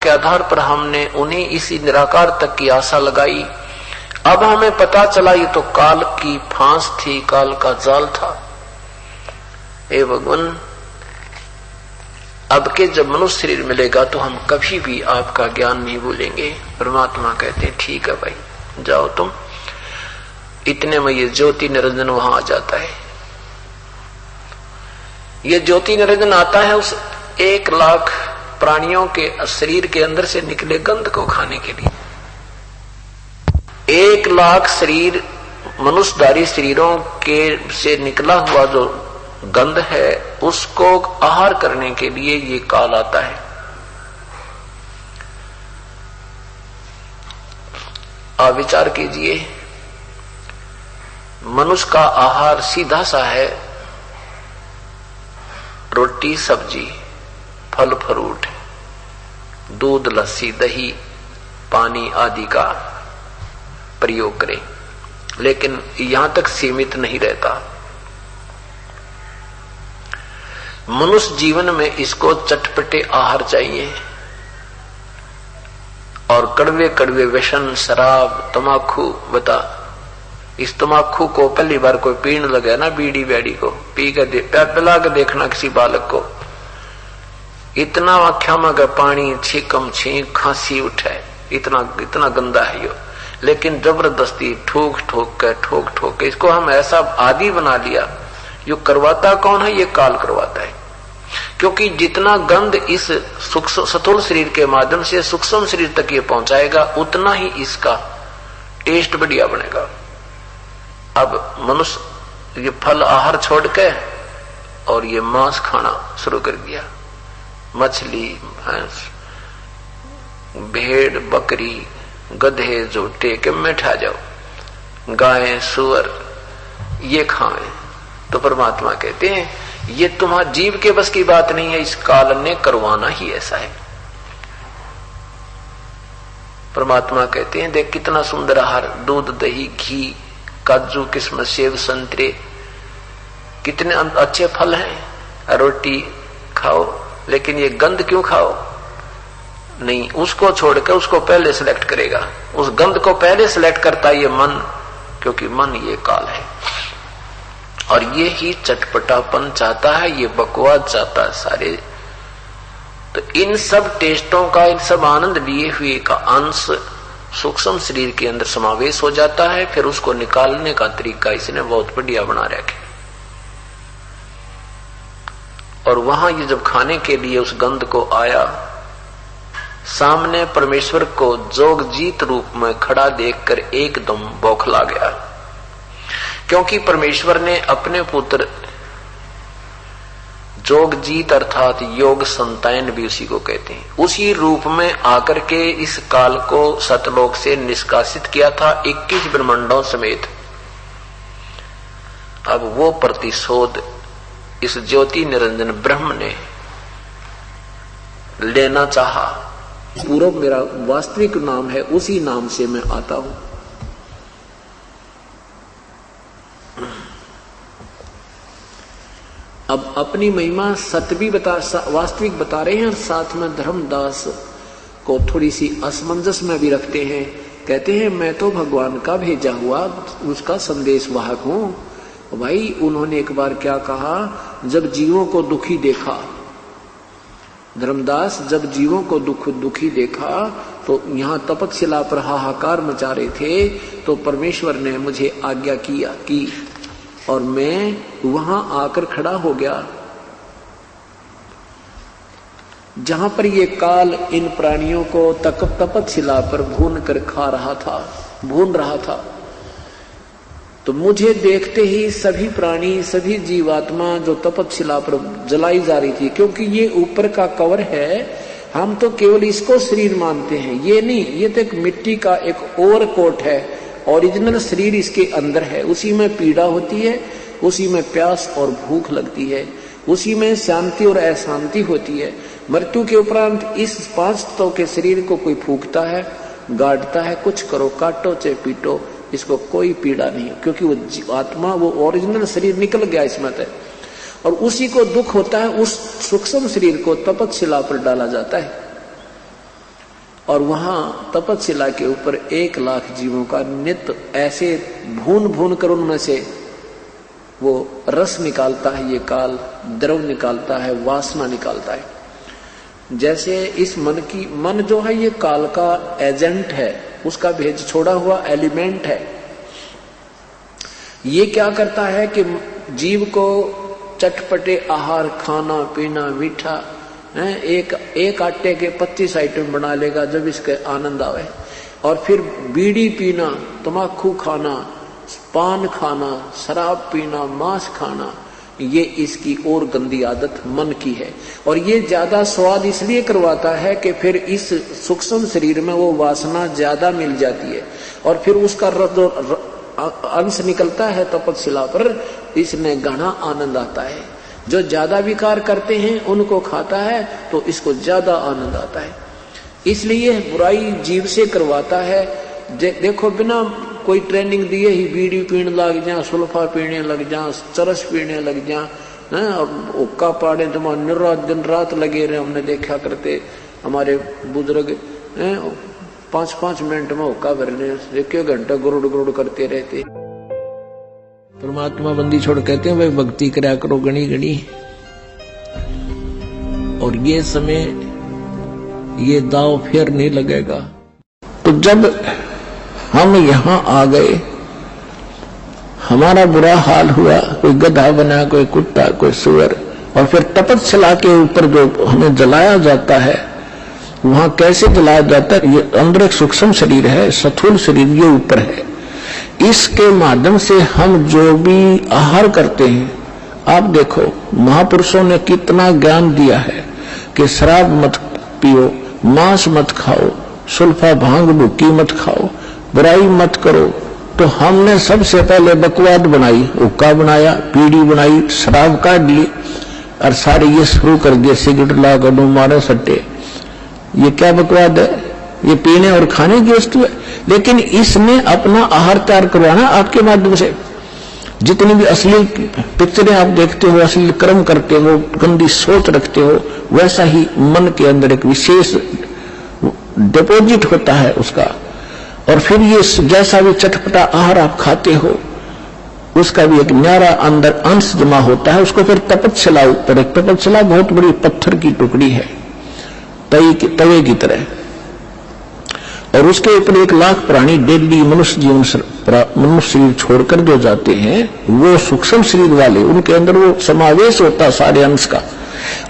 के आधार पर हमने उन्हें इसी निराकार तक की आशा लगाई। अब हमें पता चला ये तो काल की फांस थी, काल का जाल था। हे भगवान, अब के जब मनुष्य शरीर मिलेगा तो हम कभी भी आपका ज्ञान नहीं भूलेंगे। परमात्मा कहते हैं ठीक है भाई, जाओ तुम। इतने में ये ज्योति निरंजन वहां आ जाता है। ये ज्योति निरंजन आता है उस 1 लाख प्राणियों के शरीर के अंदर से निकले गंध को खाने के लिए। 1 लाख शरीर, मनुष्यधारी शरीरों के से निकला हुआ जो गंध है, उसको आहार करने के लिए ये काल आता है। आप विचार कीजिए, मनुष्य का आहार सीधा सा है, रोटी सब्जी, फल फ्रूट, दूध लस्सी दही पानी आदि का प्रयोग करें, लेकिन यहां तक सीमित नहीं रहता। मनुष्य जीवन में इसको चटपटे आहार चाहिए और कड़वे कड़वे व्यसन, शराब, तमाकू। बता, इस तमाकू को पहली बार कोई पीने लगे ना, बीड़ी बैड़ी को पी कर पिला के देखना किसी बालक को, इतना आख्या में पानी छीकम छींक खांसी उठे, इतना गंदा है ये। लेकिन जबरदस्ती ठोक ठोक के इसको हम ऐसा आदी बना लिया। यो करवाता कौन है? ये काल करवाता है। क्योंकि जितना गंध इस स्थूल शरीर के माध्यम से सूक्ष्म शरीर तक ये पहुंचाएगा, उतना ही इसका टेस्ट बढ़िया बनेगा। अब मनुष्य ये फल आहार छोड़ के और ये मांस खाना शुरू कर दिया। मछली, भैंस, भेड़, बकरी, गधे, जोटे के में ठा जाओ, गाय, सुअर, ये खाएं। तो परमात्मा कहते हैं ये तुम्हारा जीव के बस की बात नहीं है, इस काल ने करवाना ही ऐसा है। परमात्मा कहते हैं देख कितना सुंदर आहार, दूध दही घी काजू किस्मत सेब संतरे, कितने अच्छे फल हैं, रोटी खाओ, लेकिन ये गंध क्यों खाओ? नहीं, उसको छोड़कर उसको पहले सिलेक्ट करेगा, उस गंध को पहले सिलेक्ट करता ये मन, क्योंकि मन ये काल है और ये ही चटपटापन चाहता है, ये बकवास चाहता है सारे। तो इन सब टेस्टों का, इन सब आनंद लिए हुए का अंश सूक्ष्म शरीर के अंदर समावेश हो जाता है। फिर उसको निकालने का तरीका इसने बहुत बढ़िया बना रखा। और वहां ये जब खाने के लिए उस गंध को आया, सामने परमेश्वर को जोगजीत रूप में खड़ा देखकर एकदम बौखला गया, क्योंकि परमेश्वर ने अपने पुत्र जोगजीत अर्थात योग संतान भी उसी को कहते हैं, उसी रूप में आकर के इस काल को सतलोक से निष्कासित किया था 21 ब्रह्मांडों समेत। अब वो प्रतिशोध इस ज्योति निरंजन ब्रह्म ने लेना चाहा। पूर्व मेरा वास्तविक नाम है, उसी नाम से मैं आता हूं। अब अपनी महिमा सतवी वास्तविक बता रहे हैं और साथ में धर्मदास को थोड़ी सी असमंजस में भी रखते हैं। कहते हैं मैं तो भगवान का भेजा हुआ उसका संदेश वाहक हूं। भाई उन्होंने एक बार क्या कहा, जब जीवों को दुखी देखा, धर्मदास जब जीवों को दुखी देखा तो यहाँ तपतशिला पर हाहाकार मचा रहे थे, तो परमेश्वर ने मुझे आज्ञा की और मैं वहां आकर खड़ा हो गया जहां पर ये काल इन प्राणियों को तपतशिला पर भून कर खा रहा था, भून रहा था। तो मुझे देखते ही सभी प्राणी, सभी जीवात्मा जो तपतशिला पर जलाई जा रही थी, क्योंकि ये ऊपर का कवर है, हम तो केवल इसको शरीर मानते हैं, ये नहीं, ये तो एक मिट्टी का एक ओवर कोट है। ओरिजिनल शरीर इसके अंदर है, उसी में पीड़ा होती है, उसी में प्यास और भूख लगती है, उसी में शांति और अशांति होती है। मृत्यु के उपरांत इस 5 तत्वों के शरीर को कोई फूंकता है, गाड़ता है, कुछ करो, काटो चाहे पीटो, इसको कोई पीड़ा नहीं, क्योंकि वो आत्मा, वो ओरिजिनल शरीर निकल गया इसमें से। और उसी को दुख होता है, उस सूक्ष्म शरीर को तपतशिला पर डाला जाता है। और वहां तपस्शिला के ऊपर 1 लाख जीवों का नित्य ऐसे भून भून कर उनमें से वो रस निकालता है, ये काल द्रव निकालता है, वासना निकालता है। जैसे इस मन जो है ये काल का एजेंट है, उसका भेज छोड़ा हुआ एलिमेंट है। ये क्या करता है कि जीव को चटपटे आहार, खाना पीना, मीठा, एक आटे के 25 आइटम बना लेगा जब इसके आनंद आवे, और फिर बीड़ी पीना, तम्बाकू खाना, पान खाना, शराब पीना, मांस खाना, ये इसकी और गंदी आदत मन की है। और ये ज्यादा स्वाद इसलिए करवाता है कि फिर इस सूक्ष्म शरीर में वो वासना ज्यादा मिल जाती है और फिर उसका अंश निकलता है तपस्शिला पर, इसमें घना आनंद आता है। जो ज्यादा विकार करते हैं उनको खाता है तो इसको ज्यादा आनंद आता है। इसलिए बुराई जीव से करवाता है। देखो बिना कोई ट्रेनिंग दिए ही बीड़ी पीने लग जा, सुल्फा पीने लग जा, चरस पीने लग जा, और हुक्का पाड़े तुम्हारा दिन रात लगे रहे। हमने देखा करते हमारे बुजुर्ग 5-5 मिनट में हुक्का भरने 1 घंटा गुरुड़ गुरुड़ करते रहते। परमात्मा बंदी छोड़ कहते हैं भाई भक्ति करा करो गणी गणी। और ये समय ये दाव फिर नहीं लगेगा। तो जब हम यहां आ गए, हमारा बुरा हाल हुआ, कोई गधा बना, कोई कुत्ता, कोई सुअर, और फिर तपस्शिला के ऊपर जो हमें जलाया जाता है, वहां कैसे जलाया जाता है? ये अंदर एक सूक्ष्म शरीर है, स्थूल शरीर ये ऊपर है। इसके माध्यम से हम जो भी आहार करते हैं, आप देखो महापुरुषों ने कितना ज्ञान दिया है कि शराब मत पियो, मांस मत खाओ, सुल्फा भांग भुक्की मत खाओ, बुराई मत करो। तो हमने सबसे पहले बकवाद बनाई, हुक्का बनाया, बीड़ी बनाई, शराब काट ली और सारे ये शुरू कर दिए, सिगरेट ला कर मारे सट्टे। ये क्या बकवाद है? ये पीने और खाने की वस्तु है। लेकिन इसने अपना आहार तैयार करवाना आपके माध्यम से। जितनी भी असली पिक्चरें आप देखते हो, असली कर्म करते हो, गंदी सोच रखते हो, वैसा ही मन के अंदर एक विशेष डिपॉजिट होता है उसका। और फिर ये जैसा भी चटपटा आहार आप खाते हो, उसका भी एक न्यारा अंदर अंश जमा होता है। उसको फिर तपस्शिला ऊपर, एक तपस्शिला बहुत बड़ी पत्थर की टुकड़ी है, तवे की तरह, और उसके ऊपर 1 लाख प्राणी डेली मनुष्य शरीर छोड़कर जो जाते हैं, वो सूक्ष्म शरीर वाले, उनके अंदर वो समावेश होता है सारे अंश का।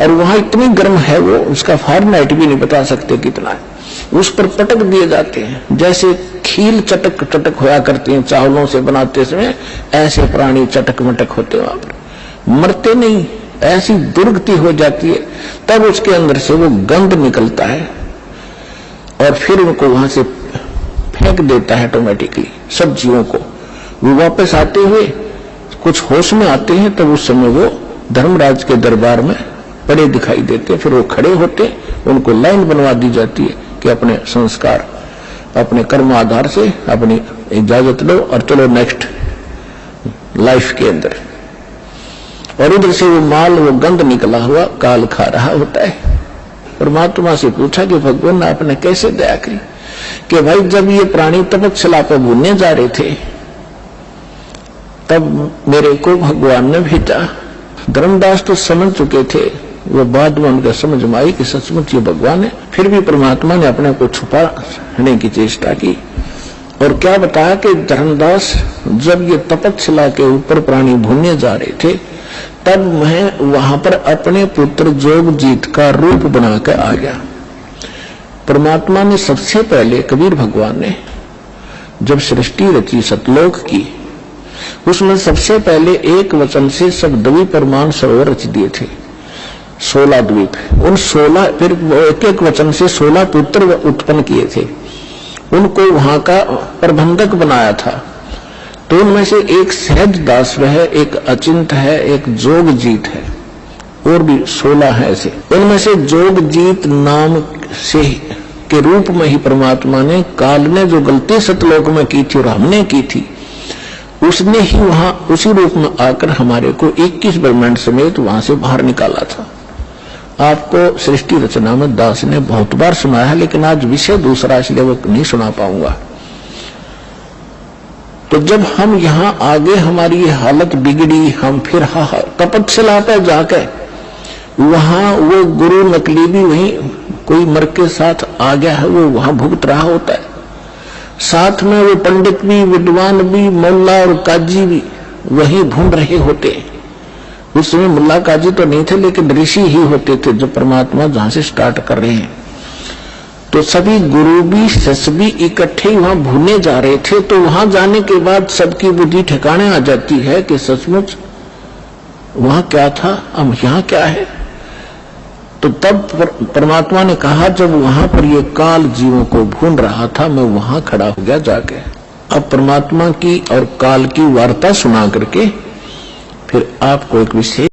और वहां इतनी गर्म है वो, उसका फारेनहाइट भी नहीं बता सकते कितना है। उस पर पटक दिए जाते हैं, जैसे खील चटक चटक होया करते हैं चावलों से बनाते समय, ऐसे प्राणी चटक मटक होते हैं। वहां पर मरते नहीं, ऐसी दुर्गति हो जाती है। तब उसके अंदर से वो गंध निकलता है और फिर उनको वहां से फेंक देता है ऑटोमेटिकली सब जीवों को। वो वापस आते हुए कुछ होश में आते हैं, तब उस समय वो धर्मराज के दरबार में पड़े दिखाई देते। फिर वो खड़े होते, उनको लाइन बनवा दी जाती है कि अपने संस्कार, अपने कर्म आधार से अपनी इजाजत लो और चलो नेक्स्ट लाइफ के अंदर। और उधर से वो माल, वो गंध निकला हुआ काल खा रहा होता है। परमात्मा से पूछा कि भगवान आपने कैसे दया करी? कि भाई जब ये प्राणी तपस्शिला पर भूनने जा रहे थे, तब मेरे को भगवान ने भेजा। धर्मदास तो समझ चुके थे, वो बाद में उनका समझ में आई कि सचमुच ये भगवान है। फिर भी परमात्मा ने अपने को छुपाने की चेष्टा की और क्या बताया कि धर्मदास जब ये तपस्शिला के ऊपर प्राणी भूनने जा रहे थे, तब मैं वहां पर अपने पुत्र जोगजीत का रूप बनाकर आ गया। परमात्मा ने सबसे पहले, कबीर भगवान ने जब सृष्टि रची सतलोक की, उसमें सबसे पहले एक वचन से सब द्वीप परमान सरोवर रच दिए थे, 16 द्वीप। उन 16 फिर एक एक वचन से 16 पुत्र उत्पन्न किए थे, उनको वहां का प्रबंधक बनाया था। तो उनमें से एक सहज दास है, एक अचिंत है, एक जोगजीत है, और भी 16 है ऐसे। उनमें से जोगजीत नाम से के रूप में ही परमात्मा ने, काल ने जो गलती सतलोक में की थी और हमने की थी, उसने ही वहां उसी रूप में आकर हमारे को 21 ब्रह्मांड समेत वहां से बाहर निकाला था। आपको सृष्टि रचना में दास ने बहुत बार सुनाया है, लेकिन आज विषय दूसरा, इसलिए वो नहीं सुना पाऊंगा। तो जब हम यहां आगे हमारी ये हालत बिगड़ी, हम फिर तपस्या पे जाके वहां वो गुरु नकली भी वहीं कोई मर के साथ आ गया है, वो वहां भुगत रहा होता है। साथ में वो पंडित भी, विद्वान भी, मुल्ला और काजी भी वही ढूंढ रहे होते। उस समय मुल्ला काजी तो नहीं थे, लेकिन ऋषि ही होते थे जो परमात्मा जहां से स्टार्ट कर रहे हैं। तो सभी गुरु भी, शिष्य भी इकट्ठे वहां भूने जा रहे थे। तो वहां जाने के बाद सबकी बुद्धि ठिकाने आ जाती है कि सचमुच वहां क्या था, अब यहां क्या है। तो तब परमात्मा ने कहा, जब वहां पर ये काल जीवों को भून रहा था, मैं वहां खड़ा हो गया जाके। अब परमात्मा की और काल की वार्ता सुना करके फिर आपको एक विषय